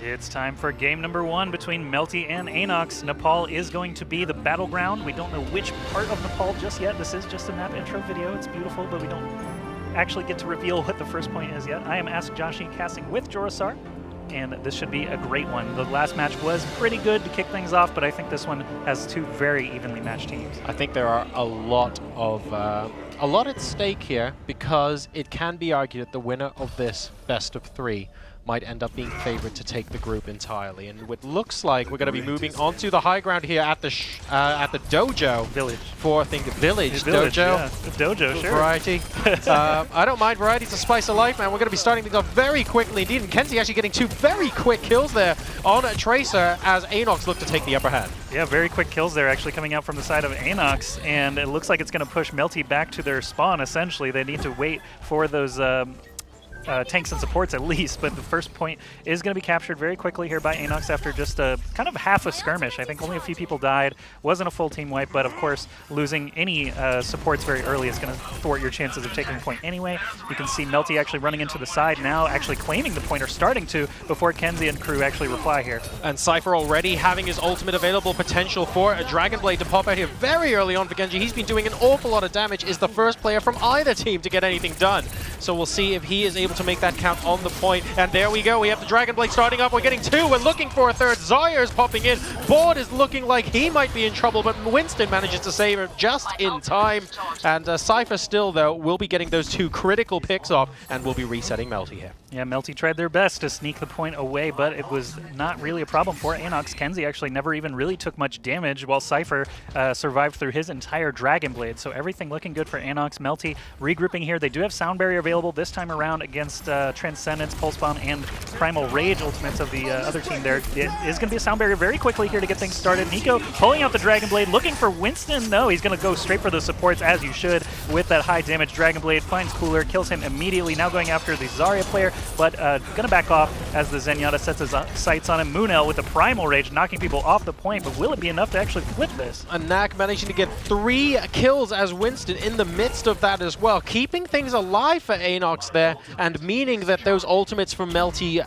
It's time for game number 1 between MELTY and Anox. Nepal is going to be the battleground. We don't know which part of Nepal just yet. This is just a map intro video. It's beautiful, but we don't actually get to reveal what the first point is yet. I am Ask Joshi, casting with Jorasar, and this should be a great one. The last match was pretty good to kick things off, but I think this one has two very evenly matched teams. I think there are a lot at stake here, because it can be argued that the winner of this best of 3 might end up being favored to take the group entirely. And it looks like we're going to be moving onto the high ground here at the dojo. Village. For, I think, village dojo. Yeah. The dojo, sure. Variety. I don't mind variety. It's a spice of life, man. We're going to be starting things off very quickly indeed. And Kenzie actually getting 2 very quick kills there on Tracer as Anox look to take the upper hand. Yeah, very quick kills there actually coming out from the side of Anox, and it looks like it's going to push MELTY back to their spawn, essentially. They need to wait for those tanks and supports at least, but the first point is going to be captured very quickly here by Anox after just kind of half a skirmish. I think only a few people died. Wasn't a full team wipe, but of course losing any supports very early is going to thwart your chances of taking the point anyway. You can see MELTY actually running into the side now, actually claiming the point, or starting to, before Kenzie and crew actually reply here. And Cypher already having his ultimate available, potential for a Dragon Blade to pop out here very early on for Genji. He's been doing an awful lot of damage, is the first player from either team to get anything done. So we'll see if he is able to make that count on the point. And there we go. We have the Dragon Blade starting up. We're getting 2. We're looking for a third. Zarya is popping in. Board is looking like he might be in trouble, but Winston manages to save her just in time. And Cypher still, though, will be getting those 2 critical picks off, and will be resetting MELTY here. Yeah, MELTY tried their best to sneak the point away, but it was not really a problem for Anox. Kenzie actually never even really took much damage, while Cypher survived through his entire Dragon Blade. So everything looking good for Anox. MELTY regrouping here. They do have Sound Barrier available this time around against Transcendence, Pulse Bomb, and Primal Rage ultimates of the other team there. It is going to be a Sound Barrier very quickly here to get things started. Nico pulling out the Dragon Blade, looking for Winston. No, he's going to go straight for the supports, as you should, with that high damage Dragon Blade. Finds Cooler, kills him immediately. Now going after the Zarya player, but going to back off as the Zenyatta sets his sights on him. Moonell with the Primal Rage, knocking people off the point, but will it be enough to actually flip this? And Knack managing to get 3 kills as Winston in the midst of that as well, keeping things alive for Anox there, and meaning that those ultimates from MELTY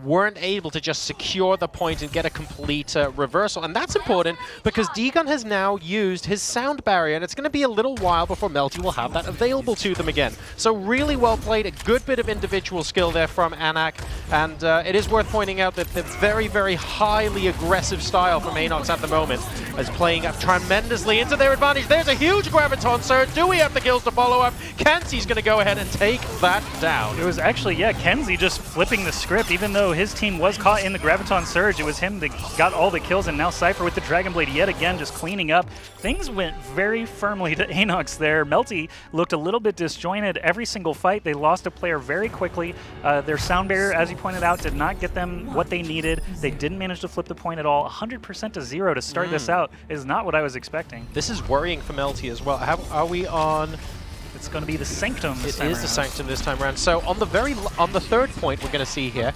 weren't able to just secure the point and get a complete reversal. And that's important because D-Gun has now used his Sound Barrier, and it's going to be a little while before MELTY will have that available to them again. So really well played, a good bit of individual skill there from Anak, and it is worth pointing out that the very, very highly aggressive style from Anox at the moment is playing up tremendously into their advantage. There's a huge Graviton Surge. Do we have the kills to follow up? Kenzie's going to go ahead and take that down. It was actually, yeah, Kenzie just flipping the script. Even though his team was caught in the Graviton Surge, it was him that got all the kills, and now Cypher with the Dragon Blade yet again just cleaning up. Things went very firmly to Anox there. MELTY looked a little bit disjointed every single fight. They lost a player very quickly. Their Sound Barrier, as you pointed out, did not get them what they needed. They didn't manage to flip the point at all. 100% to 0 to start this out is not what I was expecting. This is worrying for MELTY as well. Are we on... It's going to be the Sanctum this time around. It is the Sanctum this time around. So on the 3rd point we're going to see here,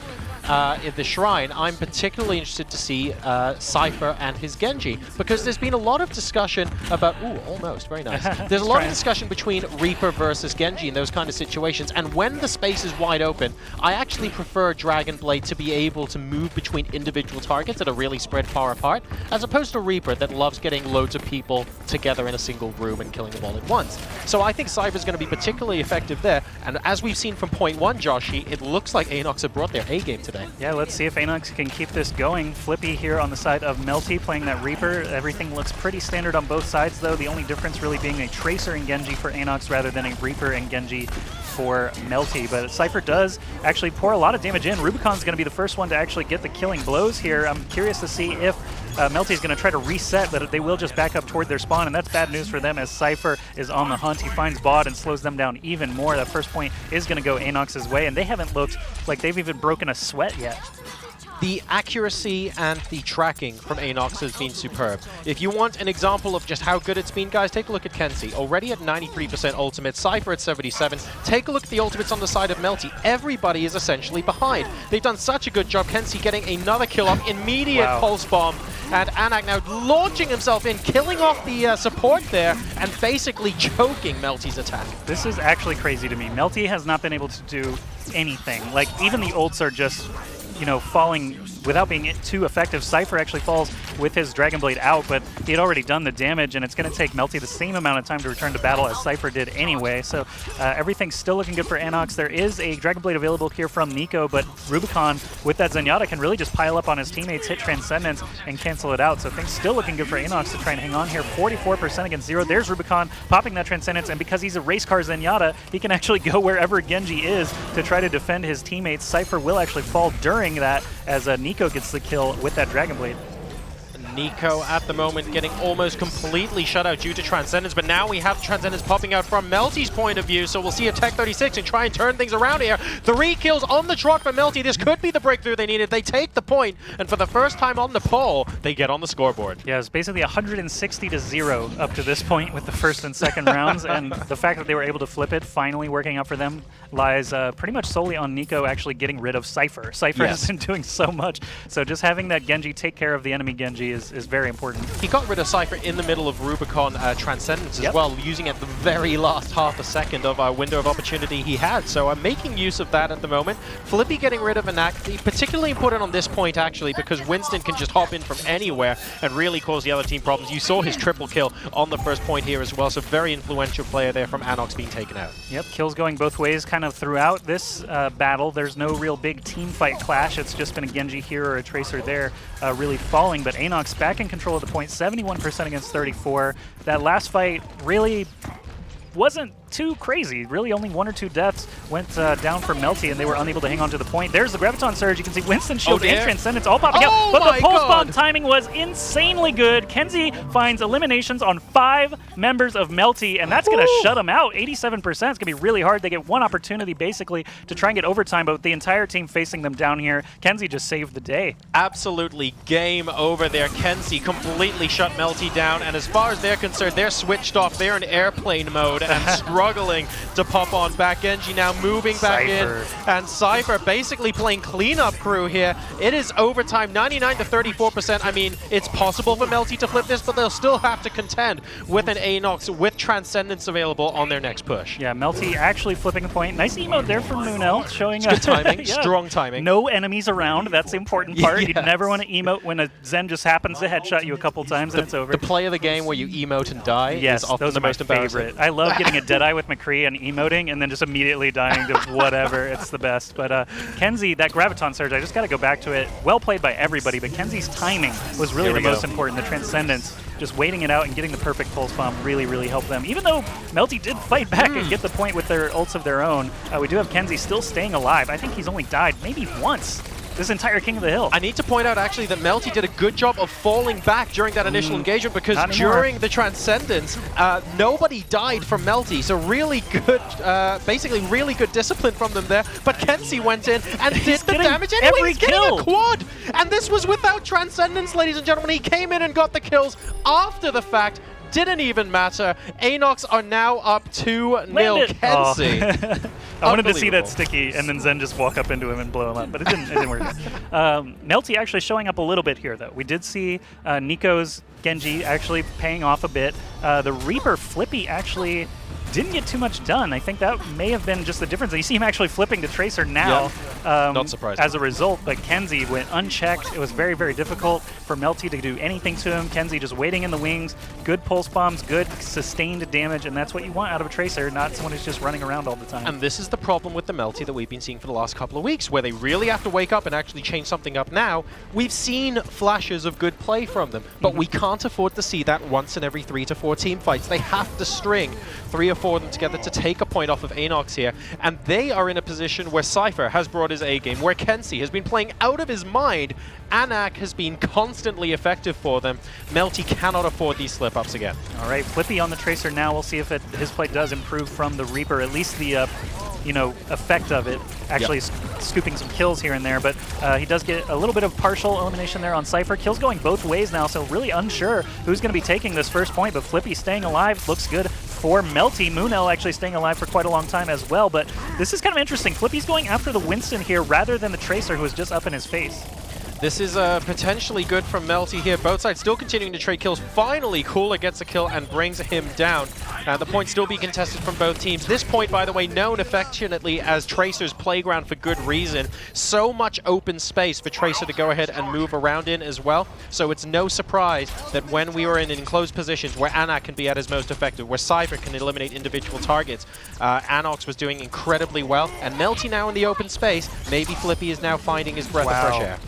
in the Shrine, I'm particularly interested to see Cypher and his Genji, because there's been a lot of discussion about... Ooh, almost. Very nice. There's a lot of discussion between Reaper versus Genji in those kind of situations, and when the space is wide open, I actually prefer Dragon Blade to be able to move between individual targets that are really spread far apart, as opposed to Reaper that loves getting loads of people together in a single room and killing them all at once. So I think Cypher's going to be particularly effective there, and as we've seen from point 1, Joshi, it looks like Anox have brought their A-game today. Yeah, let's see if Anox can keep this going. Flippy here on the side of MELTY playing that Reaper. Everything looks pretty standard on both sides, though. The only difference really being a Tracer and Genji for Anox rather than a Reaper and Genji for MELTY. But Cypher does actually pour a lot of damage in. Rubicon's going to be the first one to actually get the killing blows here. I'm curious to see if MELTY's going to try to reset, but they will just back up toward their spawn, and that's bad news for them as Cypher is on the hunt. He finds Bod and slows them down even more. That first point is going to go Anox's way, and they haven't looked like they've even broken a sweat yet. The accuracy and the tracking from Anox has been superb. If you want an example of just how good it's been, guys, take a look at Kenzie. Already at 93% ultimate, Cypher at 77. Take a look at the ultimates on the side of MELTY. Everybody is essentially behind. They've done such a good job. Kenzie getting another kill off, immediate Pulse Bomb, and Anak now launching himself in, killing off the support there, and basically choking MELTY's attack. This is actually crazy to me. MELTY has not been able to do anything. Like, even the ults are just, you know, falling without being too effective. Cypher actually falls with his Dragon Blade out, but he had already done the damage, and it's going to take MELTY the same amount of time to return to battle as Cypher did anyway. So everything's still looking good for Anox. There is a Dragon Blade available here from Nico, but Rubicon with that Zenyatta can really just pile up on his teammates, hit Transcendence, and cancel it out. So things still looking good for Anox to try and hang on here. 44% against 0. There's Rubicon popping that Transcendence, and because he's a race car Zenyatta, he can actually go wherever Genji is to try to defend his teammates. Cypher will actually fall during that as Nico gets the kill with that Dragon Blade. Nico at the moment getting almost completely shut out due to Transcendence, but now we have Transcendence popping out from MELTY's point of view, so we'll see a Tech 36 and try and turn things around here. 3 kills on the trot for MELTY. This could be the breakthrough they needed. They take the point, and for the first time on Nepal, they get on the scoreboard. Yeah, it's basically 160-0 up to this point with the first and second rounds, and the fact that they were able to flip it, finally working out for them, lies pretty much solely on Nico actually getting rid of Cypher. Cypher has been doing so much, so just having that Genji take care of the enemy Genji is very important. He got rid of Cypher in the middle of Rubicon Transcendence as well, using at the very last half a second of our window of opportunity he had. So I'm making use of that at the moment. Flippy getting rid of Anox, particularly important on this point actually, because Winston can just hop in from anywhere and really cause the other team problems. You saw his triple kill on the first point here as well, so very influential player there from Anox being taken out. Yep, kills going both ways kind of throughout this battle. There's no real big team fight clash. It's just been a Genji here or a Tracer there really falling, but Anox back in control of the point, 71% against 34. That last fight really wasn't too crazy. Really only 1 or 2 deaths went down for MELTY, and they were unable to hang on to the point. There's the Graviton Surge. You can see Winston Shield and Transcendence all popping out, but the Pulse Bomb timing was insanely good. Kenzie finds eliminations on 5 members of MELTY, and that's going to shut them out. 87%. It's going to be really hard. They get one opportunity, basically, to try and get overtime, but with the entire team facing them down here, Kenzie just saved the day. Absolutely game over there. Kenzie completely shut MELTY down, and as far as they're concerned, they're switched off. They're in airplane mode and struggling to pop on back. Genji now moving back in, and Cypher basically playing cleanup crew here. It is overtime, 99-34%. I mean, it's possible for MELTY to flip this, but they'll still have to contend with an Anox with Transcendence available on their next push. Yeah, MELTY actually flipping the point. Nice emote there from Munel, showing good timing, strong timing. No enemies around, that's the important part. You'd never want to emote when a Zen just happens to headshot you a couple times and it's over. The play of the game where you emote and die is often the most embarrassing. I love getting a Deadeye with McCree and emoting and then just immediately dying to whatever. It's the best. But Kenzie, that Graviton Surge, I just got to go back to it. Well played by everybody, but Kenzie's timing was really the most important. The Transcendence, just waiting it out and getting the perfect Pulse Bomb really helped them. Even though MELTY did fight back and get the point with their ults of their own, we do have Kenzie still staying alive. I think he's only died maybe once this entire King of the Hill. I need to point out actually that MELTY did a good job of falling back during that initial engagement, because during the Transcendence, nobody died from MELTY. So really good, basically really good discipline from them there. But Kenzie went in and did the damage anyway. He's getting a quad. And this was without Transcendence, ladies and gentlemen. He came in and got the kills after the fact. Didn't even matter. Anox are now up 2-0. Kenzie. I wanted to see that sticky and then Zen just walk up into him and blow him up, but it didn't work. MELTY actually showing up a little bit here, though. We did see Nico's Genji actually paying off a bit. The Reaper Flippy actually didn't get too much done. I think that may have been just the difference. You see him actually flipping to Tracer now. Not surprised. As a result, but Kenzie went unchecked. It was very difficult for MELTY to do anything to him. Kenzie just waiting in the wings. Good pulse bombs, good sustained damage, and that's what you want out of a Tracer, not someone who's just running around all the time. And this is the problem with the MELTY that we've been seeing for the last couple of weeks, where they really have to wake up and actually change something up now. We've seen flashes of good play from them, but we can't afford to see that once in every 3 to 4 team fights. They have to string 3 or 4 of them together to take a point off of Anox here, and they are in a position where Cypher has brought his A game, where Kenzie has been playing out of his mind. Anak has been constantly effective for them. MELTY cannot afford these slip-ups again. All right, Flippy on the Tracer now. We'll see if his play does improve from the Reaper, at least the effect of it, actually scooping some kills here and there, but he does get a little bit of partial elimination there on Cypher. Kills going both ways now, so really unsure who's going to be taking this first point, but Flippy staying alive looks good for MELTY. Munel actually staying alive for quite a long time as well, but this is kind of interesting. Flippy's going after the Winston here rather than the Tracer, who was just up in his face. This is potentially good from Melty here. Both sides still continuing to trade kills. Finally, Cooler gets a kill and brings him down. The point still be contested from both teams. This point, by the way, known affectionately as Tracer's playground for good reason. So much open space for Tracer to go ahead and move around in as well. So it's no surprise that when we were in enclosed positions where Anox can be at his most effective, where Cypher can eliminate individual targets, Anox was doing incredibly well. And Melty now in the open space. Maybe Flippy is now finding his breath of fresh air.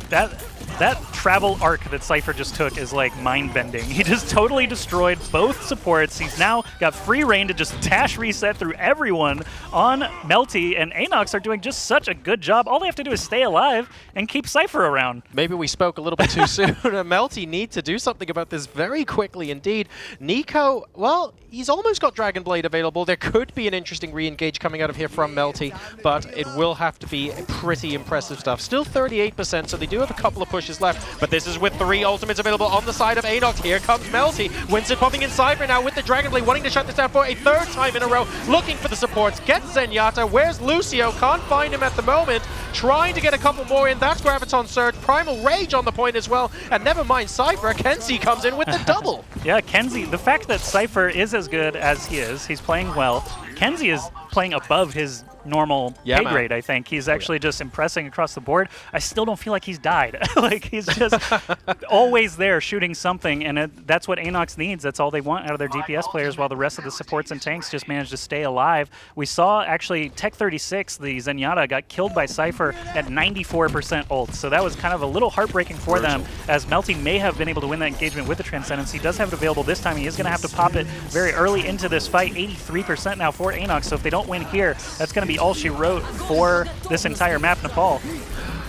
That travel arc that Cypher just took is like mind-bending. He just totally destroyed both supports. He's now got free reign to just dash reset through everyone on Melty, and Anox are doing just such a good job. All they have to do is stay alive and keep Cypher around. Maybe we spoke a little bit too soon. Melty need to do something about this very quickly indeed. Nico, well, he's almost got Dragon Blade available. There could be an interesting re-engage coming out of here from Melty, but it will have to be pretty impressive stuff. Still 38%, so they do have a couple of pushes left, but this is with 3 ultimates available on the side of Anox. Here comes Melty. Winston popping in Cypher now with the Dragon Blade, wanting to shut this down for a 3rd time in a row, looking for the supports. Gets Zenyatta. Where's Lucio? Can't find him at the moment. Trying to get a couple more in. That's Graviton Surge. Primal Rage on the point as well. And never mind Cypher, Kenzie comes in with the double. Yeah, Kenzie, the fact that Cypher is as good as he is, he's playing well. Kenzie is playing above his normal pay grade, I think. He's actually just impressing across the board. I still don't feel like he's died. Like, he's just always there shooting something, and that's what Anox needs. That's all they want out of their DPS players, while the rest of the supports and tanks just manage to stay alive. We saw, actually, Tech 36, the Zenyatta, got killed by Cypher at 94% ult, so that was kind of a little heartbreaking for them, as Melty may have been able to win that engagement with the Transcendence. He does have it available this time. He is going to have to pop it very early into this fight. 83% now for Anox, so if they don't win here, that's going to be all she wrote for this entire map, Nepal.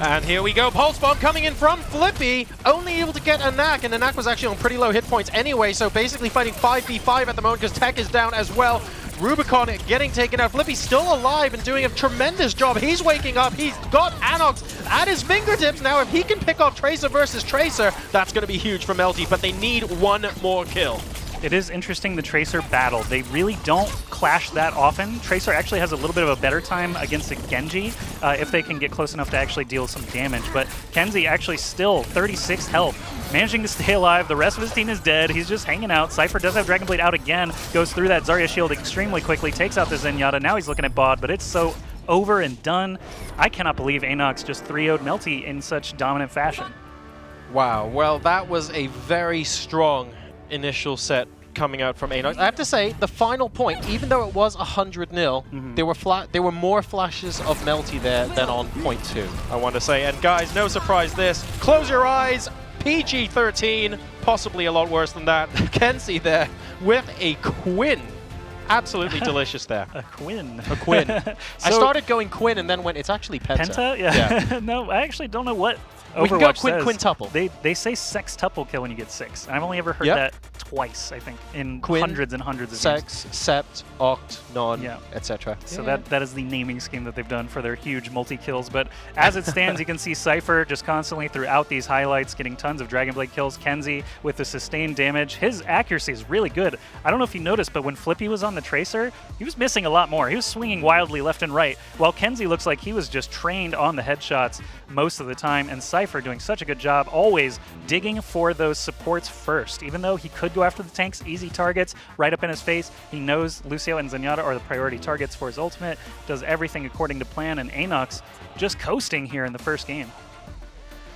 And here we go, Pulse Bomb coming in from Flippy, only able to get a Knack, and the Knack was actually on pretty low hit points anyway, so basically fighting 5v5 at the moment because Tech is down as well. Rubicon getting taken out. Flippy's still alive and doing a tremendous job. He's waking up. He's got Anox at his fingertips now. If he can pick off Tracer versus Tracer, that's going to be huge for Melty, but they need one more kill. It is interesting, the Tracer battle. They really don't clash that often. Tracer actually has a little bit of a better time against a Genji if they can get close enough to actually deal some damage. But Kenzie actually still 36 health, managing to stay alive. The rest of his team is dead. He's just hanging out. Cypher does have Dragon Blade out again, goes through that Zarya shield extremely quickly, takes out the Zenyatta. Now he's looking at Bod, but it's so over and done. I cannot believe Anox just 3-0'd Melty in such dominant fashion. Wow, well, that was a very strong initial set coming out from Anox. I have to say, the final point, even though it was 100-0, there were more flashes of Melty there than on point 2, I want to say. And guys, no surprise this. Close your eyes. PG-13, possibly a lot worse than that. Kenzie there with a Quinn. Absolutely delicious there. A Quinn. A Quinn. I started going Quinn and then went, it's actually Penta. Penta? Yeah. No, I actually don't know what Overwatch we can go says. Quintuple. They say sextuple kill when you get 6. And I've only ever heard that twice, I think, in hundreds and hundreds of sex, games. sept, oct, non, etc. So that is the naming scheme that they've done for their huge multi-kills. But as it stands, you can see Cypher just constantly throughout these highlights getting tons of Dragon Blade kills. Kenzie with the sustained damage. His accuracy is really good. I don't know if you noticed, but when Flippy was on the Tracer, he was missing a lot more. He was swinging wildly left and right, while Kenzie looks like he was just trained on the headshots most of the time, and Cypher doing such a good job always digging for those supports first. Even though he could go after the tanks, easy targets right up in his face, he knows Lucio and Zenyatta are the priority targets for his ultimate, does everything according to plan, and Anox just coasting here in the first game.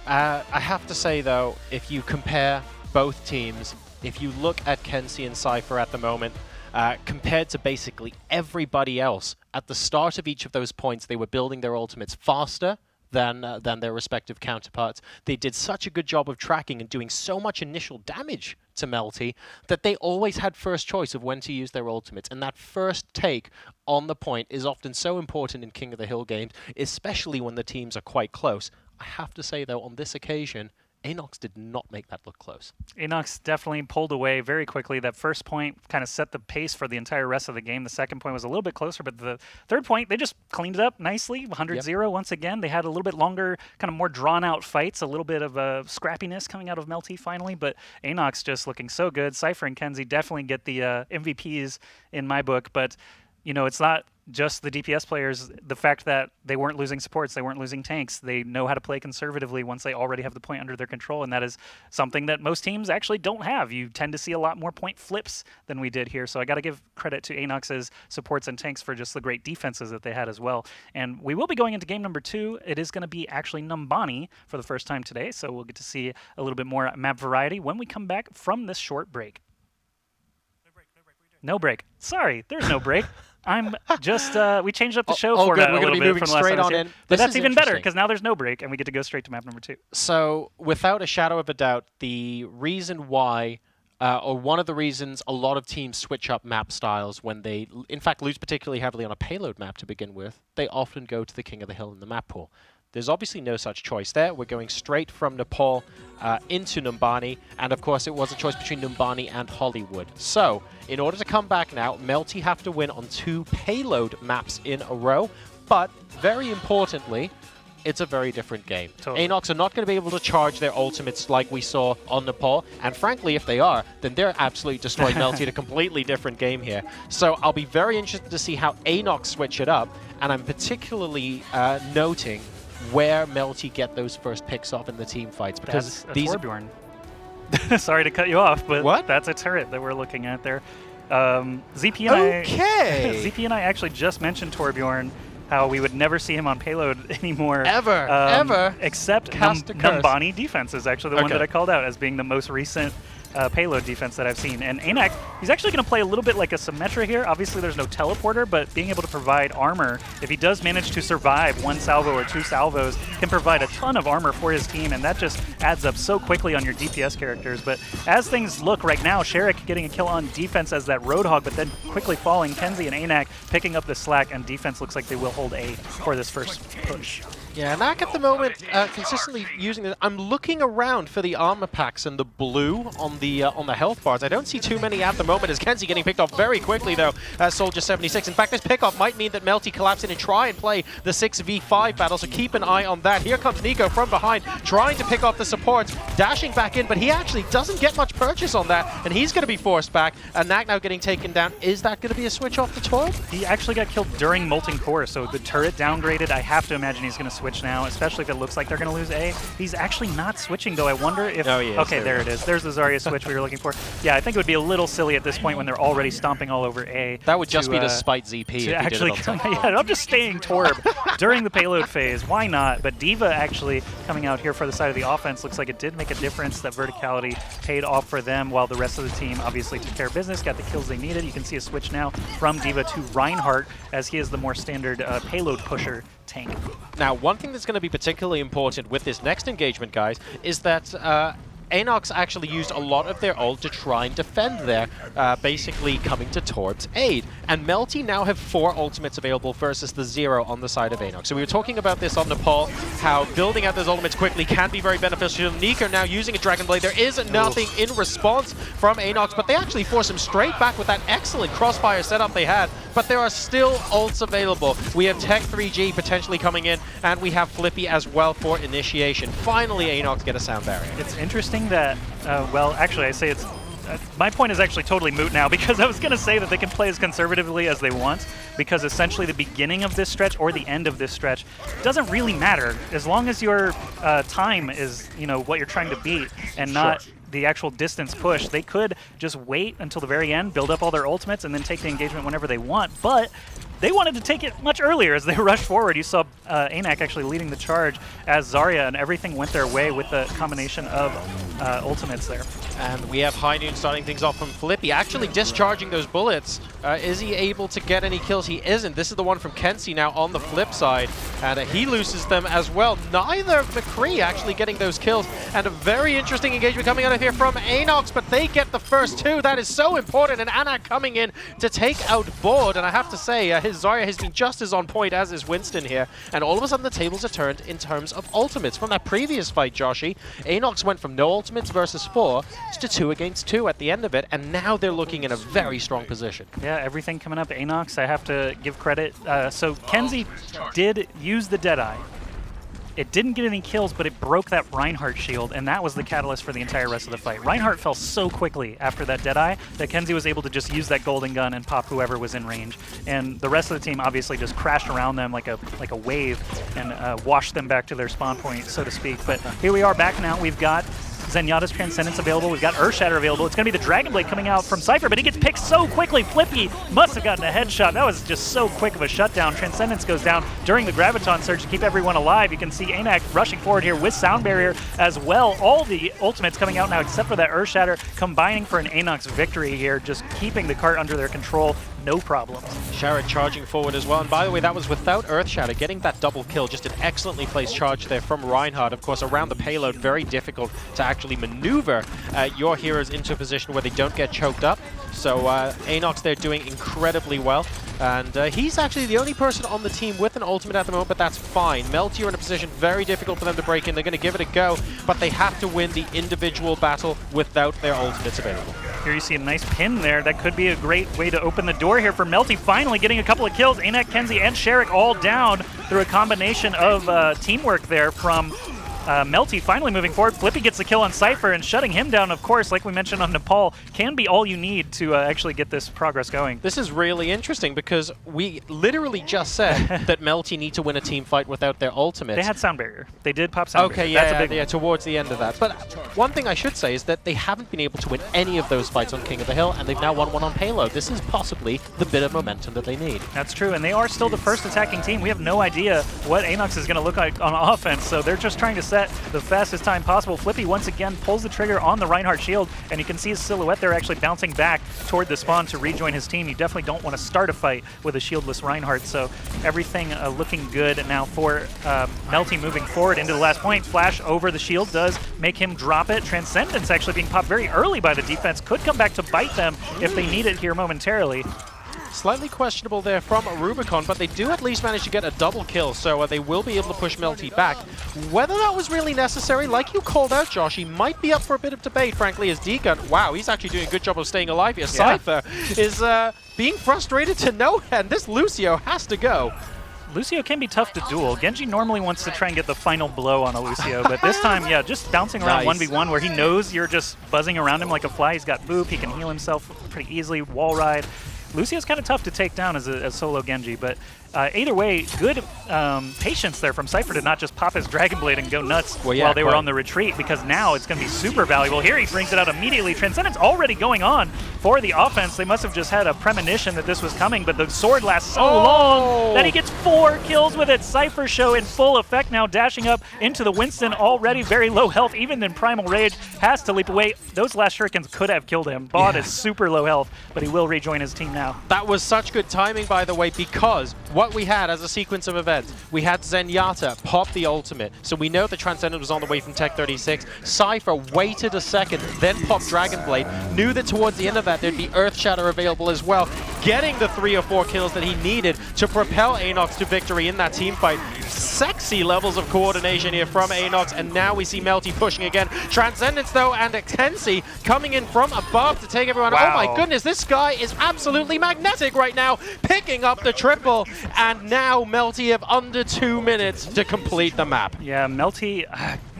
I have to say, though, if you compare both teams, if you look at Kenzie and Cypher at the moment, compared to basically everybody else, at the start of each of those points, they were building their ultimates faster than their respective counterparts. They did such a good job of tracking and doing so much initial damage to Melty that they always had first choice of when to use their ultimates. And that first take on the point is often so important in King of the Hill games, especially when the teams are quite close. I have to say, though, on this occasion, Anox did not make that look close. Anox definitely pulled away very quickly. That first point kind of set the pace for the entire rest of the game. The second point was a little bit closer, but the third point, they just cleaned it up nicely. 100-0 once again. They had a little bit longer, kind of more drawn-out fights, a little bit of scrappiness coming out of Melty finally, but Anox just looking so good. Cypher and Kenzie definitely get the MVPs in my book, but you know, it's not just the DPS players, the fact that they weren't losing supports, they weren't losing tanks, they know how to play conservatively once they already have the point under their control, and that is something that most teams actually don't have. You tend to see a lot more point flips than we did here, so I got to give credit to Anox's supports and tanks for just the great defenses that they had as well. And we will be going into game number 2. It is going to be actually Numbani for the first time today, so we'll get to see a little bit more map variety when we come back from this short break. No break. Sorry, there's no break. I'm just, we changed up the show format a little bit from last time. But that's even better, because now there's no break, and we get to go straight to map number 2. So, without a shadow of a doubt, the reason why, or one of the reasons a lot of teams switch up map styles when they, in fact, lose particularly heavily on a payload map to begin with, they often go to the king of the hill in the map pool. There's obviously no such choice there. We're going straight from Nepal into Numbani, and of course it was a choice between Numbani and Hollywood. So, in order to come back now, MELTY have to win on 2 payload maps in a row, but very importantly, it's a very different game. Totally. Anox are not going to be able to charge their ultimates like we saw on Nepal, and frankly, if they are, then they're absolutely destroying MELTY in a completely different game here. So I'll be very interested to see how Anox switch it up, and I'm particularly noting where MELTY get those first picks off in the team fights, because that's these Torbjorn. Sorry to cut you off, but what? That's a turret that we're looking at there. ZP and ZP and I actually just mentioned Torbjorn, how we would never see him on payload anymore. Ever. Except Numbani defense is actually the one that I called out as being the most recent payload defense that I've seen. And Anox, he's actually going to play a little bit like a Symmetra here. Obviously, there's no teleporter, but being able to provide armor, if he does manage to survive 1 salvo or 2 salvos, can provide a ton of armor for his team, and that just adds up so quickly on your DPS characters. But as things look right now, Sherrick getting a kill on defense as that Roadhog, but then quickly falling. Kenzie and Anox picking up the slack, and defense looks like they will hold A for this first push. Yeah, Nak at the moment consistently using this. I'm looking around for the armor packs and the blue on the health bars. I don't see too many at the moment, as Kenzie getting picked off very quickly though as Soldier 76. In fact, this pickoff might mean that MELTY collapse in and try and play the 6v5 battle, so keep an eye on that. Here comes Nico from behind, trying to pick off the supports, dashing back in, but he actually doesn't get much purchase on that, and he's going to be forced back. And Nak now getting taken down. Is that going to be a switch off the Torb? He actually got killed during Molten Core, so the turret downgraded. I have to imagine he's going to switch now, especially if it looks like they're going to lose A. He's actually not switching, though. I wonder if... Oh, yes, okay, there it is. There's the Zarya switch we were looking for. Yeah, I think it would be a little silly at this point when they're already stomping all over A. That would just be to spite ZP if he actually did it on top. Yeah, I'm just staying Torb during the payload phase. Why not? But D.Va actually coming out here for the side of the offense. Looks like it did make a difference. That verticality paid off for them, while the rest of the team obviously took care of business, got the kills they needed. You can see a switch now from D.Va to Reinhardt, as he is the more standard payload pusher tank. Now, one thing that's going to be particularly important with this next engagement, guys, is that Anox actually used a lot of their ult to try and defend there, basically coming to Torb's aid. And MELTY now have 4 ultimates available versus the 0 on the side of Anox. So we were talking about this on Nepal, how building out those ultimates quickly can be very beneficial. Nico now using a Dragon Blade. There is nothing in response from Anox, but they actually force him straight back with that excellent crossfire setup they had. But there are still ults available. We have Tech 3G potentially coming in, and we have Flippy as well for initiation. Finally, Anox get a sound barrier. It's interesting that, well, actually, I say it's... my point is actually totally moot now, because I was going to say that they can play as conservatively as they want, because essentially the beginning of this stretch or the end of this stretch doesn't really matter. As long as your time is, you know, what you're trying to beat and not the actual distance push, they could just wait until the very end, build up all their ultimates, and then take the engagement whenever they want. But they wanted to take it much earlier as they rushed forward. You saw Anox actually leading the charge as Zarya, and everything went their way with the combination of ultimates there. And we have High Noon starting things off from Flippy, actually discharging those bullets. Is he able to get any kills? He isn't. This is the one from Kenzie now on the flip side, and he loses them as well. Neither McCree actually getting those kills, and a very interesting engagement coming out of here from Anox, but they get the first 2. That is so important, and Anna coming in to take out Board, and I have to say, his Zarya has been just as on point as is Winston here, and all of a sudden the tables are turned in terms of ultimates. From that previous fight, Joshy, Anox went from no ultimates versus 4 to 2 against 2 at the end of it, and now they're looking in a very strong position. Yeah, everything coming up. Anox, I have to give credit. So Kenzie did use the Deadeye, It didn't get any kills, but it broke that Reinhardt shield, and that was the catalyst for the entire rest of the fight. Reinhardt fell so quickly after that Deadeye that Kenzie was able to just use that golden gun and pop whoever was in range. And the rest of the team obviously just crashed around them like a wave and washed them back to their spawn point, so to speak. But here we are back now. We've got Zenyatta's Transcendence available. We've got Earthshatter available. It's going to be the Dragon Blade coming out from Cypher, but he gets picked so quickly. Flippy must have gotten a headshot. That was just so quick of a shutdown. Transcendence goes down during the Graviton Surge to keep everyone alive. You can see Anox rushing forward here with Sound Barrier as well. All the ultimates coming out now except for that Earthshatter, combining for an Anox victory here, just keeping the cart under their control. No problems. Sharad charging forward as well. And by the way, that was without Earthshatter. Getting that double kill, just an excellently placed charge there from Reinhardt. Of course, around the payload, very difficult to actually maneuver your heroes into a position where they don't get choked up. So Anox there doing incredibly well. And he's actually the only person on the team with an ultimate at the moment, but that's fine. MELTY are in a position very difficult for them to break in. They're going to give it a go, but they have to win the individual battle without their ultimates available. Here you see a nice pin there. That could be a great way to open the door here for MELTY, finally getting a couple of kills. Anak, Kenzie, and Sherrick all down through a combination of teamwork there from MELTY finally moving forward. Flippy gets the kill on Cypher, and shutting him down, of course, like we mentioned on Nepal, can be all you need to actually get this progress going. This is really interesting because we literally just said that MELTY need to win a team fight without their ultimate. They had Sound Barrier. They did pop Sound Barrier. Okay, That's a big one. Towards the end of that. But one thing I should say is that they haven't been able to win any of those fights on King of the Hill, and they've now won one on Payload. This is possibly the bit of momentum that they need. That's true, and they are still the first attacking team. We have no idea what Anox is going to look like on offense, so they're just trying to set the fastest time possible. Flippy once again pulls the trigger on the Reinhardt shield, and you can see his silhouette there actually bouncing back toward the spawn to rejoin his team. You definitely don't want to start a fight with a shieldless Reinhardt, so everything looking good now for MELTY moving forward into the last point. Flash over the shield does make him drop it. Transcendence actually being popped very early by the defense. Could come back to bite them if they need it here momentarily. Slightly questionable there from Rubicon, but they do at least manage to get a double kill, so they will be able to push MELTY back. Whether that was really necessary, like you called out, Josh, he might be up for a bit of debate, frankly, as D-Gun. Wow, he's actually doing a good job of staying alive here. Yeah. Cypher is being frustrated to no end. This Lucio has to go. Lucio can be tough to duel. Genji normally wants to try and get the final blow on a Lucio, but this time, yeah, just bouncing around 1v1 where he knows you're just buzzing around him like a fly. He's got boop, he can heal himself pretty easily, wall ride. Lucio's kind of tough to take down as a solo Genji, but either way, good patience there from Cypher to not just pop his Dragon Blade and go nuts while they were on the retreat, because now it's going to be super valuable. Here he brings it out immediately. Transcendence already going on for the offense. They must have just had a premonition that this was coming, but the sword lasts so long that he gets 4 kills with it. Cypher show in full effect now, dashing up into the Winston, already very low health. Even then Primal Rage has to leap away. Those last shurikens could have killed him. Bod is super low health, but he will rejoin his team now. That was such good timing, by the way, because what we had as a sequence of events, we had Zenyatta pop the ultimate, so we know the Transcendent was on the way from Tech 36. Cypher waited a second, then popped Dragon Blade, knew that towards the end of that there'd be Earthshatter available as well, getting the 3 or 4 kills that he needed to propel Anox to victory in that team fight. Sexy levels of coordination here from Anox, and now we see MELTY pushing again. Transcendence though, and Kenzie coming in from above to take everyone. Wow. Oh my goodness, this guy is absolutely magnetic right now, picking up the triple, and now MELTY have under 2 minutes to complete the map. Yeah, MELTY,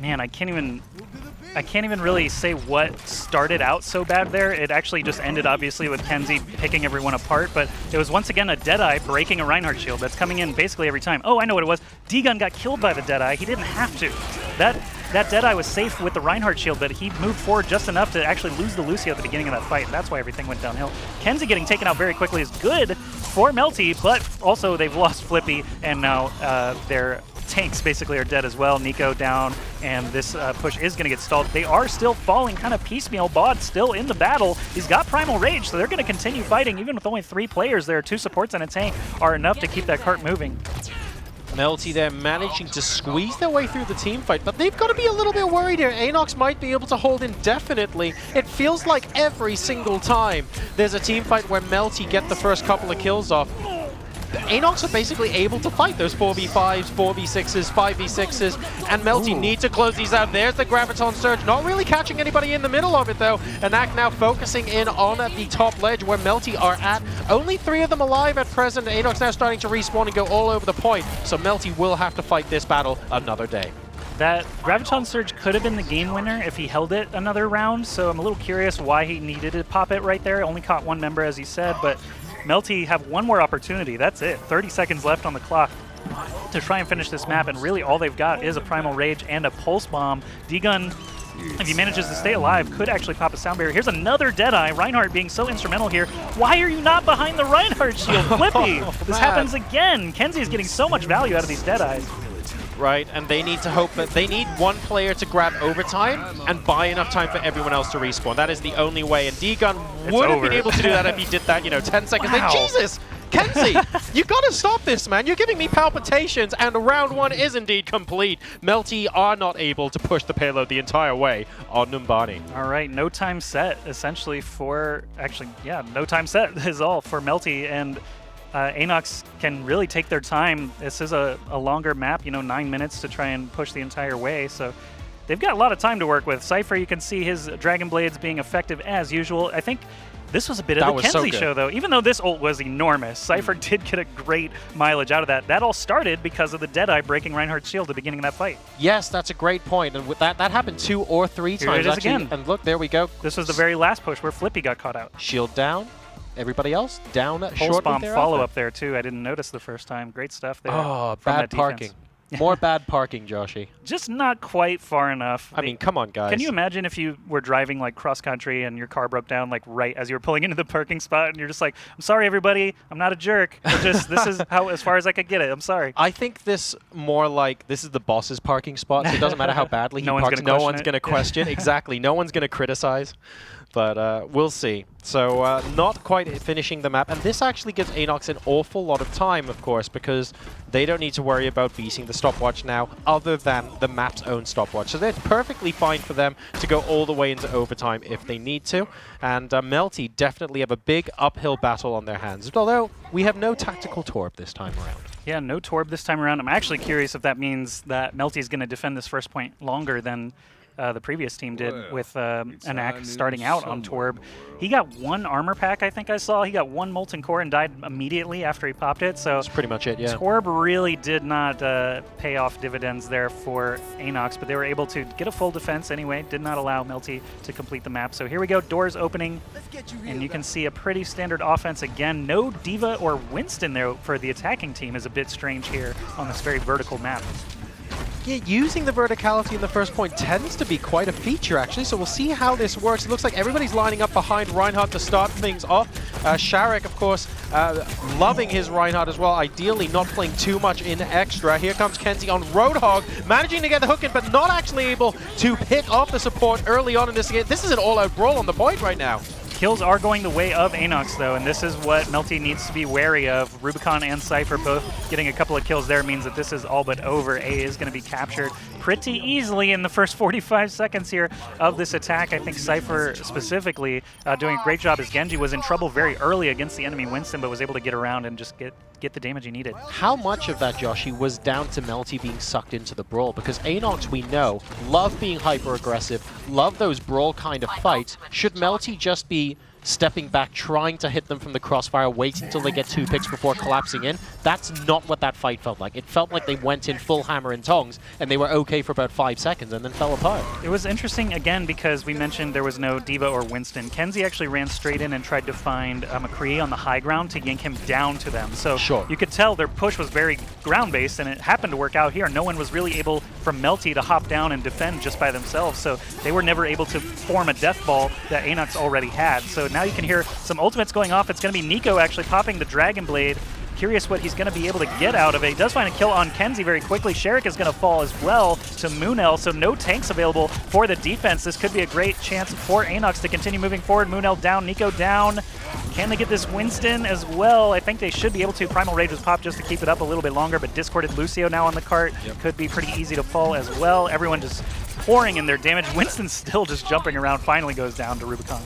man, I can't even really say what started out so bad there. It actually just ended, obviously, with Kenzie picking everyone apart, but it was once again a Deadeye breaking a Reinhardt shield that's coming in basically every time. Oh, I know what it was. D-Gun got killed by the Deadeye. He didn't have to. That Deadeye was safe with the Reinhardt shield, but he moved forward just enough to actually lose the Lucio at the beginning of that fight, and that's why everything went downhill. Kenzie getting taken out very quickly is good for MELTY, but also they've lost Flippy, and now their tanks basically are dead as well. Nico down, and this push is going to get stalled. They are still falling kind of piecemeal. Bod still in the battle. He's got Primal Rage, so they're going to continue fighting. Even with only 3 players there, 2 supports and a tank are enough to keep that cart moving. MELTY there managing to squeeze their way through the team fight, but they've got to be a little bit worried here. Anox might be able to hold indefinitely. It feels like every single time there's a team fight where MELTY get the first couple of kills off, Anox are basically able to fight those 4v5s, 4v6s, 5v6s, and MELTY need to close these out. There's the Graviton Surge, not really catching anybody in the middle of it though. Anak now focusing in on the top ledge where MELTY are at. Only 3 of them alive at present. Anox now starting to respawn and go all over the point, so MELTY will have to fight this battle another day. That Graviton Surge could have been the game winner if he held it another round, so I'm a little curious why he needed to pop it right there. Only caught 1 member, as he said, but MELTY have 1 more opportunity. That's it. 30 seconds left on the clock to try and finish this map, and really all they've got is a Primal Rage and a Pulse Bomb. D-Gun, if he manages to stay alive, could actually pop a Sound Barrier. Here's another Deadeye. Reinhardt being so instrumental here. Why are you not behind the Reinhardt shield? Flippy! This happens again. Kenzie is getting so much value out of these Deadeyes. Right, and they need to hope that they need 1 player to grab overtime and buy enough time for everyone else to respawn. That is the only way, and D-Gun would have been able to do that if he did that, 10 seconds. Wow. Jesus! Kenzie, you gotta stop this, man. You're giving me palpitations, and round 1 is indeed complete. MELTY are not able to push the payload the entire way on Numbani. All right, no time set, essentially, for... Actually, yeah, no time set is all for MELTY, and Anox can really take their time. This is a longer map, 9 minutes to try and push the entire way, so they've got a lot of time to work with. Cypher, you can see his Dragon Blades being effective as usual. I think this was a bit of the Kenzie show, though. Even though this ult was enormous, Cypher did get a great mileage out of that. That all started because of the Deadeye breaking Reinhardt's shield at the beginning of that fight. Yes, that's a great point, and with that happened 2 or 3 times. Here it is again. And look, there we go. This was the very last push where Flippy got caught out. Shield down. Everybody else down Pulse shortly Bomb thereafter. follow-up there, too. I didn't notice the first time. Great stuff there. Oh, from bad that parking. defense. More bad parking, Joshy. Just not quite far enough. I mean, come on, guys. Can you imagine if you were driving like cross country and your car broke down like right as you were pulling into the parking spot and you're just like, I'm sorry everybody, I'm not a jerk. This is how as far as I could get it. I'm sorry. I think this more like this is the boss's parking spot, so it doesn't matter how badly he No one's parks. gonna No question one's it. going to question. Exactly. No one's going to criticize. But we'll see. So not quite finishing the map. And this actually gives Anox an awful lot of time, of course, because they don't need to worry about beating the stopwatch now other than the map's own stopwatch. So they're perfectly fine for them to go all the way into overtime if they need to. And MELTY definitely have a big uphill battle on their hands. Although we have no tactical Torb this time around. Yeah, no Torb this time around. I'm actually curious if that means that MELTY is going to defend this first point longer than the previous team did with Anak starting out on Torb. He got 1 armor pack, I think I saw. He got 1 Molten Core and died immediately after he popped it. So that's pretty much it, yeah. Torb really did not pay off dividends there for Anox, but they were able to get a full defense anyway. Did not allow MELTY to complete the map. So here we go, doors opening, and you can see a pretty standard offense again. No D.Va or Winston there for the attacking team is a bit strange here on this very vertical map. Yeah, using the verticality in the first point tends to be quite a feature, actually, so we'll see how this works. It looks like everybody's lining up behind Reinhardt to start things off. Sharek, of course, loving his Reinhardt as well, ideally not playing too much in extra. Here comes Kenzie on Roadhog, managing to get the hook in, but not actually able to pick off the support early on in this game. This is an all-out brawl on the point right now. Kills are going the way of Anox, though, and this is what MELTY needs to be wary of. Rubicon and Cypher both getting a couple of kills there means that this is all but over. A is going to be captured pretty easily in the first 45 seconds here of this attack. I think Cypher specifically doing a great job as Genji was in trouble very early against the enemy Winston, but was able to get around and just get the damage he needed. How much of that, Joshy, was down to MELTY being sucked into the brawl? Because Anox, we know, love being hyper-aggressive, love those brawl kind of fights. Should MELTY just be stepping back, trying to hit them from the crossfire, waiting until they get 2 picks before collapsing in? That's not what that fight felt like. It felt like they went in full hammer and tongs, and they were okay for about 5 seconds and then fell apart. It was interesting, again, because we mentioned there was no D.Va or Winston. Kenzie actually ran straight in and tried to find McCree on the high ground to yank him down to them. So you could tell their push was very ground-based, and it happened to work out here. No one was really able, from MELTY, to hop down and defend just by themselves, so they were never able to form a death ball that Anox already had. So now you can hear some ultimates going off. It's going to be Nico actually popping the Dragon Blade. Curious what he's going to be able to get out of it. He does find a kill on Kenzie very quickly. Sharek is going to fall as well to Moonel, so no tanks available for the defense. This could be a great chance for Anox to continue moving forward. Moonel down, Nico down. Can they get this Winston as well? I think they should be able to. Primal Rage was popped just to keep it up a little bit longer, but Discorded Lucio now on the cart could be pretty easy to fall as well. Everyone just pouring in their damage. Winston's still just jumping around, finally goes down to Rubicon.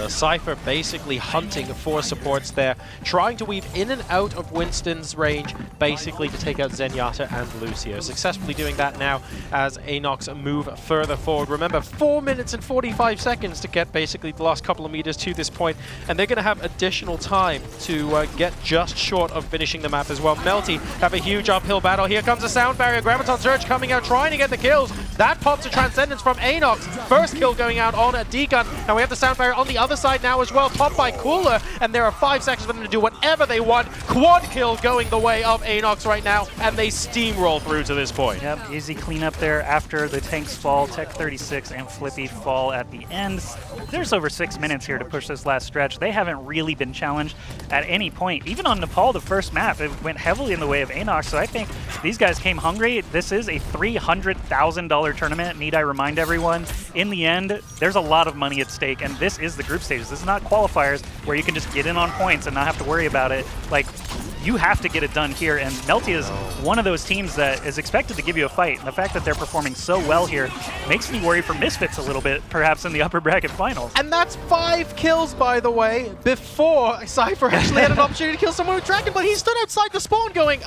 Cypher basically hunting for supports there, trying to weave in and out of Winston's range, basically to take out Zenyatta and Lucio. Successfully doing that now as Anox move further forward. Remember, 4 minutes and 45 seconds to get basically the last couple of meters to this point, and they're going to have additional time to get just short of finishing the map as well. MELTY have a huge uphill battle. Here comes a sound barrier. Graviton Surge coming out, trying to get the kills. That pops a Transcendence from Anox. First kill going out on a D-Gun. And we have the sound barrier on the other side now as well, topped by Cooler. And there are 5 seconds for them to do whatever they want. Quad kill going the way of Anox right now, and they steamroll through to this point. Yep, easy cleanup there after the tanks fall. Tech 36 and Flippy fall at the end. There's over 6 minutes here to push this last stretch. They haven't really been challenged at any point. Even on Nepal, the first map, it went heavily in the way of Anox, so I think these guys came hungry. This is a $300,000 tournament, need I remind everyone. In the end, there's a lot of money at stake, and this is the group stages. This is not qualifiers where you can just get in on points and not have to worry about it. Like, you have to get it done here, and MELTY is one of those teams that is expected to give you a fight. And the fact that they're performing so well here makes me worry for Misfits a little bit, perhaps in the upper bracket finals. And that's 5 kills, by the way, before Cypher actually had an opportunity to kill someone with Dragon, but he stood outside the spawn going,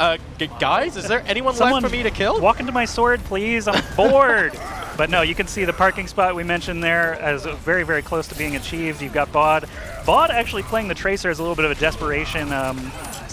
guys, is there anyone left for me to kill? Walk into my sword, please, I'm bored. But no, you can see the parking spot we mentioned there as very, very close to being achieved. You've got Bod. Bod actually playing the Tracer as a little bit of a desperation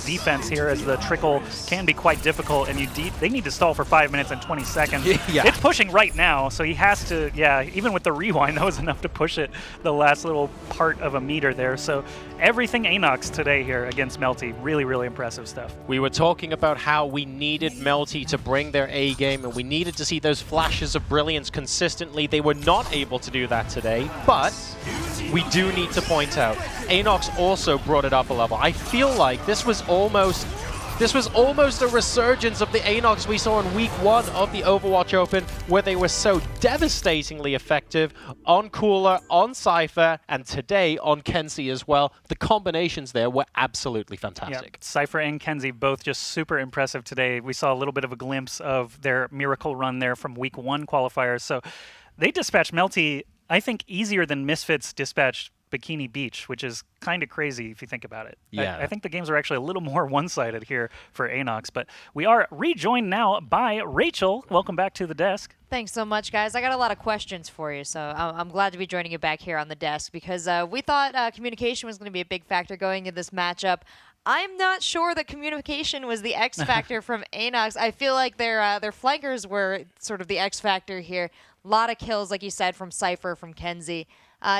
defense here, as the trickle can be quite difficult, and they need to stall for 5 minutes and 20 seconds. Yeah. It's pushing right now, so he has to, even with the rewind, that was enough to push it the last little part of a meter there. So everything Anox today here against MELTY, really, really impressive stuff. We were talking about how we needed MELTY to bring their A game, and we needed to see those flashes of brilliance consistently. They were not able to do that today, but we do need to point out, Anox also brought it up a level. I feel like this was almost a resurgence of the Anox we saw in week 1 of the Overwatch Open, where they were so devastatingly effective on Cooler, on Cypher, and today on Kenzie as well. The combinations there were absolutely fantastic. Yep. Cypher and Kenzie both just super impressive today. We saw a little bit of a glimpse of their miracle run there from week 1 qualifiers. So they dispatched MELTY, I think, easier than Misfits dispatched Bikini Beach, which is kind of crazy if you think about it. Yeah. I think the games are actually a little more one-sided here for Anox, but we are rejoined now by Rachel. Welcome back to the desk. Thanks so much, guys. I got a lot of questions for you, so I'm glad to be joining you back here on the desk, because we thought communication was going to be a big factor going into this matchup. I'm not sure that communication was the X factor from Anox. I feel like their flankers were sort of the X factor here. A lot of kills, like you said, from Cypher, from Kenzie.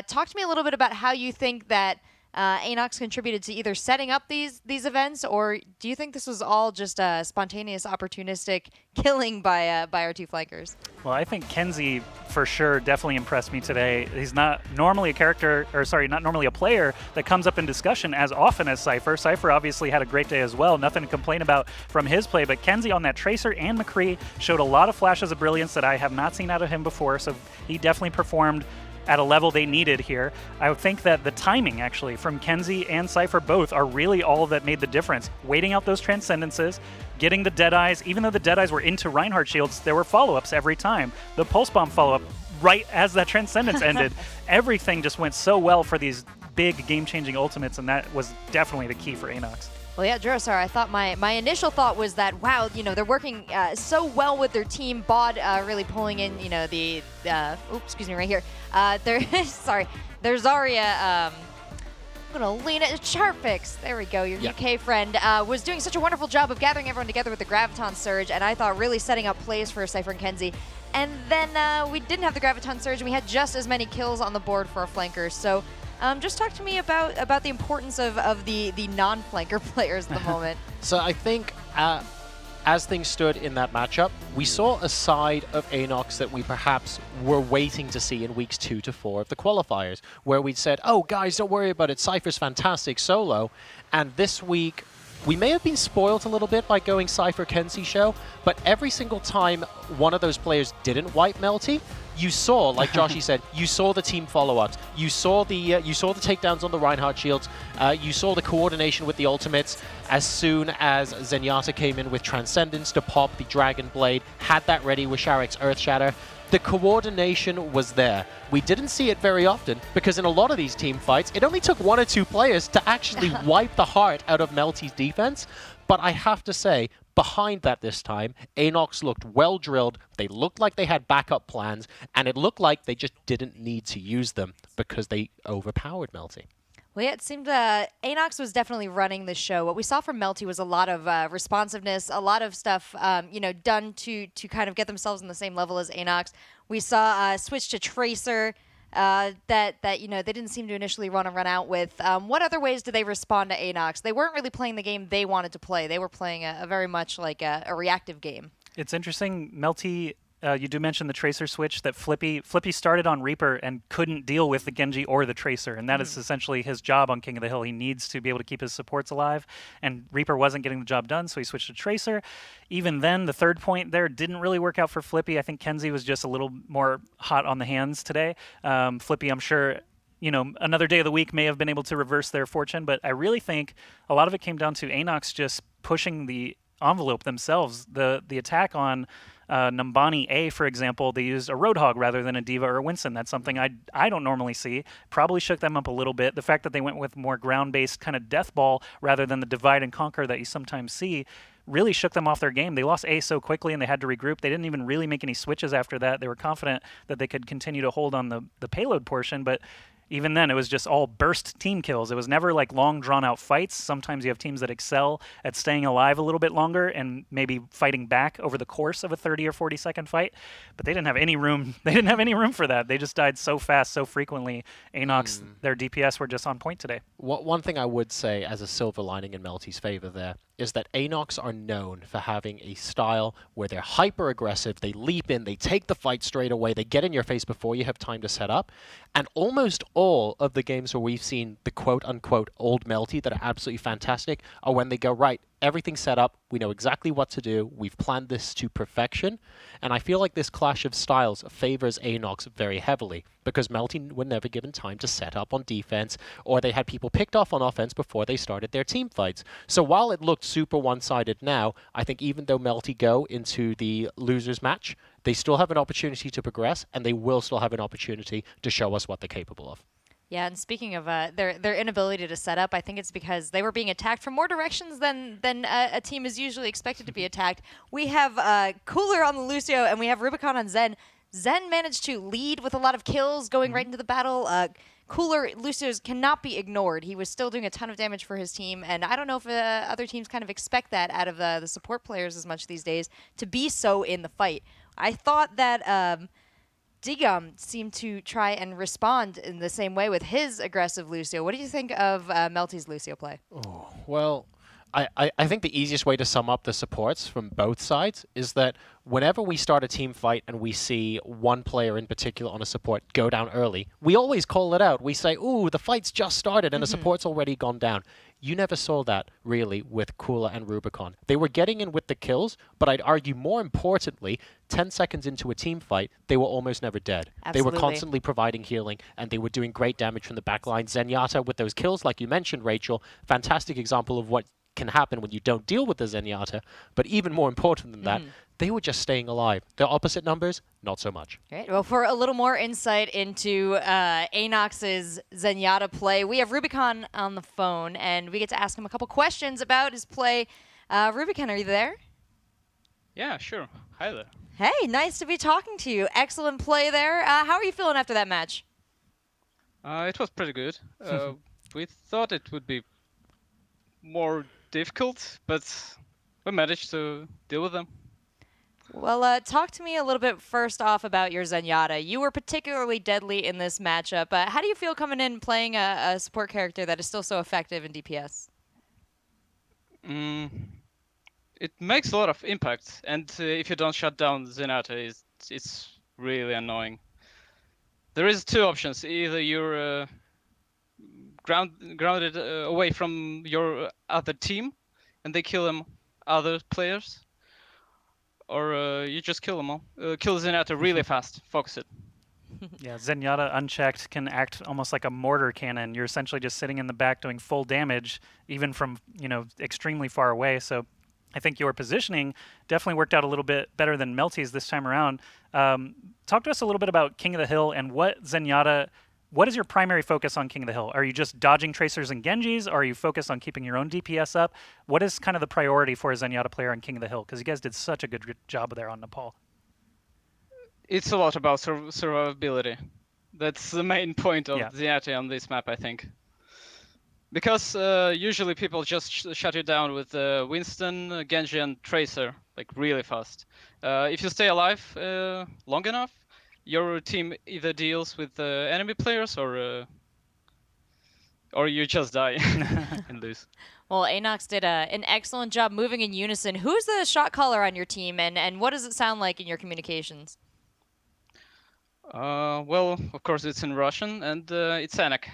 Talk to me a little bit about how you think that Anox contributed to either setting up these events, or do you think this was all just a spontaneous, opportunistic killing by our two flankers? Well, I think Kenzie, for sure, definitely impressed me today. He's not normally not normally a player that comes up in discussion as often as Cypher. Cypher obviously had a great day as well. Nothing to complain about from his play, but Kenzie on that Tracer and McCree showed a lot of flashes of brilliance that I have not seen out of him before, so he definitely performed at a level they needed here. I would think that the timing, actually, from Kenzie and Cypher both are really all that made the difference. Waiting out those Transcendences, getting the Deadeyes. Even though the Deadeyes were into Reinhardt shields, there were follow-ups every time. The Pulse Bomb follow-up right as that Transcendence ended. Everything just went so well for these big game-changing ultimates, and that was definitely the key for Anox. Well, yeah, Jurosar, I thought my initial thought was that, wow, they're working so well with their team. Bod really pulling in, the, oops, excuse me, right here. Sorry, their Zarya, I'm going to lean it, Chartfix, there we go, your UK friend, was doing such a wonderful job of gathering everyone together with the Graviton Surge, and I thought really setting up plays for Cypher and Kenzie. And then we didn't have the Graviton Surge, and we had just as many kills on the board for our flankers. So just talk to me about the importance of the non-flanker players at the moment. So I think as things stood in that matchup, we saw a side of Anox that we perhaps were waiting to see in weeks 2 to 4 of the qualifiers, where we'd said, oh, guys, don't worry about it. Cypher's fantastic solo. And this week, we may have been spoiled a little bit by going Cypher Kenzie show, but every single time one of those players didn't wipe MELTY, you saw, like Joshy said, you saw the team follow-ups. You saw the takedowns on the Reinhardt shields. You saw the coordination with the ultimates. As soon as Zenyatta came in with Transcendence to pop the Dragon Blade, had that ready with Sharek's Earth Shatter. the coordination was there. We didn't see it very often because in a lot of these team fights, it only took 1 or 2 players to actually wipe the heart out of MELTY's defense. But I have to say, behind that this time, Anox looked well drilled, they looked like they had backup plans, and it looked like they just didn't need to use them because they overpowered MELTY. Well, yeah, it seemed Anox was definitely running the show. What we saw from MELTY was a lot of responsiveness, a lot of stuff, done to kind of get themselves on the same level as Anox. We saw a switch to Tracer that they didn't seem to initially run out with. What other ways did they respond to Anox? They weren't really playing the game they wanted to play. They were playing a very much like a reactive game. It's interesting, MELTY. You do mention the Tracer switch that Flippy started on Reaper and couldn't deal with the Genji or the Tracer, and that is essentially his job on King of the Hill. He needs to be able to keep his supports alive, and Reaper wasn't getting the job done, so he switched to Tracer. Even then, the third point there didn't really work out for Flippy. I think Kenzie was just a little more hot on the hands today. Flippy, I'm sure, another day of the week may have been able to reverse their fortune, but I really think a lot of it came down to Anox just pushing the envelope themselves. The attack on Numbani A, for example, they used a Roadhog rather than a Diva or a Winston. That's something I don't normally see. Probably shook them up a little bit. The fact that they went with more ground-based kind of death ball rather than the divide and conquer that you sometimes see really shook them off their game. They lost A so quickly and they had to regroup. They didn't even really make any switches after that. They were confident that they could continue to hold on the payload portion, but even then, it was just all burst team kills. It was never like long, drawn-out fights. Sometimes you have teams that excel at staying alive a little bit longer and maybe fighting back over the course of a 30 or 40-second fight. But they didn't have any room. They didn't have any room for that. They just died so fast, so frequently. Anox, their DPS were just on point today. One thing I would say as a silver lining in MELTY's favor there is that Anox are known for having a style where they're hyper-aggressive, they leap in, they take the fight straight away, they get in your face before you have time to set up. And almost all of the games where we've seen the quote-unquote old MELTY that are absolutely fantastic are when they go, right, everything's set up, we know exactly what to do, we've planned this to perfection. And I feel like this clash of styles favors Anox very heavily because MELTY were never given time to set up on defense, or they had people picked off on offense before they started their team fights. So while it looked super one-sided now, I think even though MELTY go into the losers match, they still have an opportunity to progress, and they will still have an opportunity to show us what they're capable of. Yeah, and speaking of their inability to set up, I think it's because they were being attacked from more directions than a team is usually expected to be attacked. We have Cooler on the Lucio, and we have Rubicon on Zen. Zen managed to lead with a lot of kills going right into the battle. Cooler, Lucio's cannot be ignored. He was still doing a ton of damage for his team, and I don't know if other teams kind of expect that out of the support players as much these days to be so in the fight. I thought that Digum seemed to try and respond in the same way with his aggressive Lucio. What do you think of MELTY's Lucio play? Oh, well, I think the easiest way to sum up the supports from both sides is that whenever we start a team fight and we see one player in particular on a support go down early, we always call it out. We say, ooh, the fight's just started and the support's already gone down. You never saw that, really, with Kula and Rubicon. They were getting in with the kills, but I'd argue more importantly, 10 seconds into a team fight, they were almost never dead. Absolutely. They were constantly providing healing, and they were doing great damage from the backline. Zenyatta with those kills, like you mentioned, Rachel, fantastic example of what can happen when you don't deal with the Zenyatta. But even more important than that, they were just staying alive. The opposite numbers, not so much. Great. Well, for a little more insight into Anox's Zenyatta play, we have Rubicon on the phone, and we get to ask him a couple questions about his play. Rubicon, are you there? Yeah, sure. Hi there. Hey, nice to be talking to you. Excellent play there. How are you feeling after that match? It was pretty good. We thought it would be more difficult, but we managed to deal with them. Well, talk to me a little bit first off about your Zenyatta. You were particularly deadly in this matchup. How do you feel coming in playing a support character that is still so effective in DPS? It makes a lot of impact, and if you don't shut down Zenyatta, it's really annoying. There is two options. Either you're grounded away from your other team, and they kill them other players, or you just kill them all. Kill Zenyatta really fast. Focus it. Yeah, Zenyatta unchecked can act almost like a mortar cannon. You're essentially just sitting in the back doing full damage, even from extremely far away. So I think your positioning definitely worked out a little bit better than Melty's this time around. Talk to us a little bit about King of the Hill and what Zenyatta. What is your primary focus on King of the Hill? Are you just dodging Tracers and Genjis? Or are you focused on keeping your own DPS up? What is kind of the priority for a Zenyatta player on King of the Hill? Because you guys did such a good job there on Nepal. It's a lot about survivability. That's the main point of Yeah. Zenyatta on this map, I think. Because usually people just shut you down with Winston, Genji, and Tracer, like really fast. If you stay alive long enough, your team either deals with enemy players or you just die and lose. Well, Anox did an excellent job moving in unison. Who's the shot caller on your team, and what does it sound like in your communications? Well, of course it's in Russian, and it's Anox.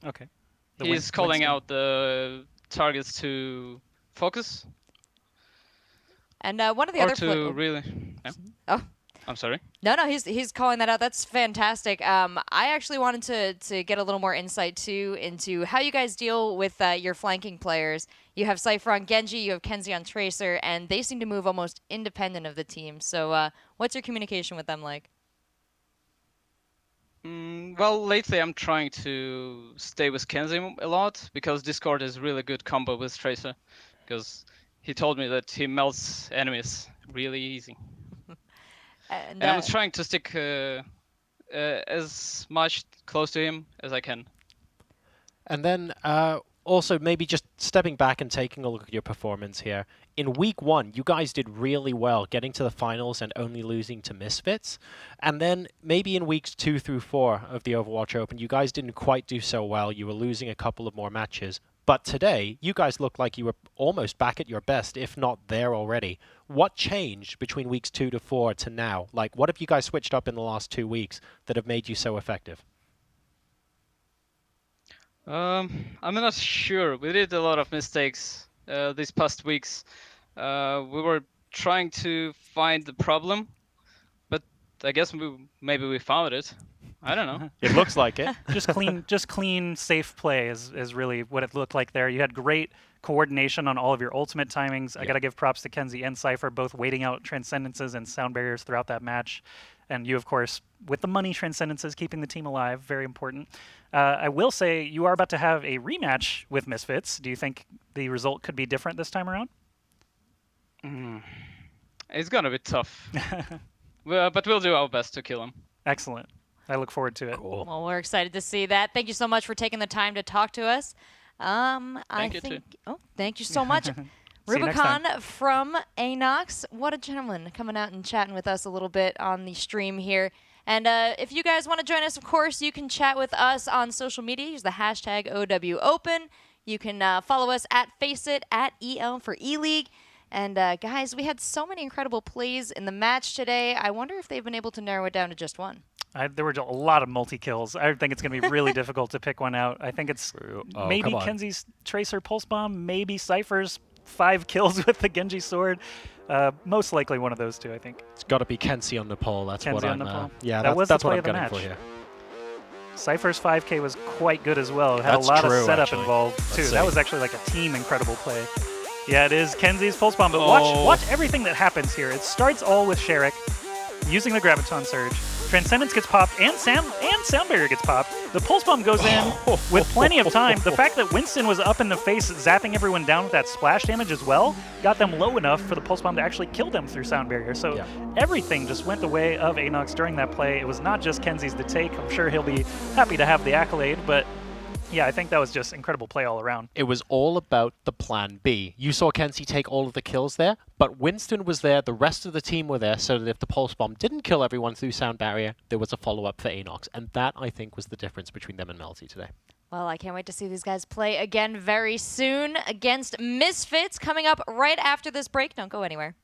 Okay. He's calling Winston. out the targets to focus. And one of the Or other to really... Yeah. Oh. I'm sorry? No, he's calling that out. That's fantastic. I actually wanted to get a little more insight, too, into how you guys deal with your flanking players. You have Cypher on Genji, you have Kenzie on Tracer, and they seem to move almost independent of the team. So what's your communication with them like? Well, lately I'm trying to stay with Kenzie a lot, because Discord is really good combo with Tracer. Because he told me that he melts enemies really easy. And I'm trying to stick as much close to him as I can. And then also maybe just stepping back and taking a look at your performance here. In week 1, you guys did really well, getting to the finals and only losing to Misfits. And then maybe in weeks 2 through 4 of the Overwatch Open, you guys didn't quite do so well. You were losing a couple of more matches. But today, you guys looked like you were almost back at your best, if not there already. What changed between weeks 2 to 4 to now? Like, what have you guys switched up in the last 2 weeks that have made you so effective? I'm not sure. We did a lot of mistakes these past weeks. We were trying to find the problem, but I guess maybe we found it. I don't know. It looks like it. just clean, safe play is really what it looked like there. You had great coordination on all of your ultimate timings. I got to give props to Kenzie and Cypher, both waiting out transcendences and sound barriers throughout that match. And you, of course, with the money transcendences, keeping the team alive, very important. I will say you are about to have a rematch with Misfits. Do you think the result could be different this time around? It's gonna be tough. But we'll do our best to kill him. Excellent. I look forward to it. Cool. Well, we're excited to see that. Thank you so much for taking the time to talk to us. Thank you too. Oh, thank you so much. See you next Rubicon time. from Anox. What a gentleman, coming out and chatting with us a little bit on the stream here. And if you guys want to join us, of course, you can chat with us on social media. Use the hashtag OWOpen. You can follow us at Faceit, at EL for ELEAGUE. And guys, we had so many incredible plays in the match today. I wonder if they've been able to narrow it down to just one. There were a lot of multi-kills. I think it's going to be really difficult to pick one out. I think it's maybe Kenzie's Tracer Pulse Bomb, maybe Cypher's 5 kills with the Genji sword. Most likely one of those two, I think. It's got to be Kenzie on Nepal. That's Kenzie what on I'm. Nepal. Yeah, That was that's the what play I'm of the gunning match. for here. Cypher's 5K was quite good as well. It had That's a lot of true, setup actually. involved, too. Let's That see. was actually like a team incredible play. Yeah, it is Kenzie's Pulse Bomb, but watch everything that happens here. It starts all with Sherrick using the Graviton Surge. Transcendence gets popped, and Sound Barrier gets popped. The Pulse Bomb goes in with plenty of time. The fact that Winston was up in the face, zapping everyone down with that splash damage as well, got them low enough for the Pulse Bomb to actually kill them through Sound Barrier. So everything just went the way of Anox during that play. It was not just Kenzie's to take. I'm sure he'll be happy to have the accolade, but yeah, I think that was just incredible play all around. It was all about the plan B. You saw Kenzie take all of the kills there, but Winston was there, the rest of the team were there, so that if the Pulse Bomb didn't kill everyone through Sound Barrier, there was a follow-up for Anox, and that, I think, was the difference between them and MELTY today. Well, I can't wait to see these guys play again very soon against Misfits, coming up right after this break. Don't go anywhere.